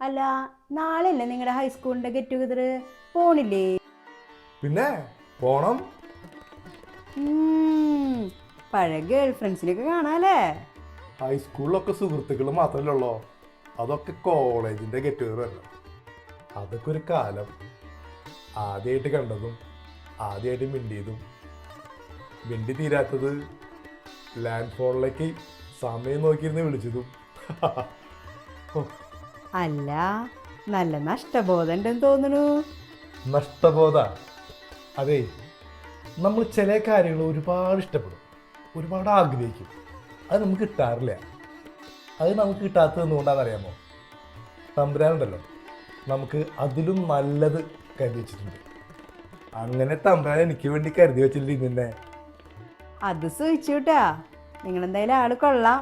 അല്ല, നാളെ അല്ലേ നിങ്ങളുടെ ഹൈസ്കൂളിന്റെ ഗെറ്റ് ടുഗദർ? പോണില്ലേ? പിന്നെ പോണം. പഴയ ഗേൾ ഫ്രണ്ട്സിനൊക്കെ കാണാല്ലേ? ഹൈസ്കൂളിലൊക്കെ സുഹൃത്തുക്കൾ മാത്രമല്ലേ ഉള്ളൂ, അതൊക്കെ കോളേജിന്റെ ഗെറ്റ് ടുഗദർ. അതൊക്കെ ഒരു കാലം. ആദ്യമായിട്ട് കണ്ടതും ആദ്യമായിട്ട് മിണ്ടിയതും, മിണ്ടി തീരാത്തത്, ലാൻഡ് ഫോണിലേക്ക് സമയം നോക്കിയിരുന്ന് വിളിച്ചതും. അല്ല, നല്ല നഷ്ടബോധം ഉണ്ടെന്ന് തോന്നുന്നു. നഷ്ടബോധ? അതെ, നമ്മൾ ചില കാര്യങ്ങൾ ഒരുപാട് ഇഷ്ടപ്പെടും, ഒരുപാട് ആഗ്രഹിക്കും, അത് നമുക്ക് കിട്ടാറില്ല. അത് നമുക്ക് കിട്ടാത്തത് എന്തുകൊണ്ടാണെന്നറിയാമോ? തമ്പുരാനുണ്ടല്ലോ, നമുക്ക് അതിലും നല്ലത് കരുതി വെച്ചിട്ടുണ്ട്. അങ്ങനെ തമ്പുരാൻ എനിക്ക് വേണ്ടി കരുതി വെച്ചിട്ടുണ്ട് നിന്നെ. അത് സൂചിച്ചുട്ടാ, നിങ്ങളെന്തായാലും ആള് കൊള്ളാം.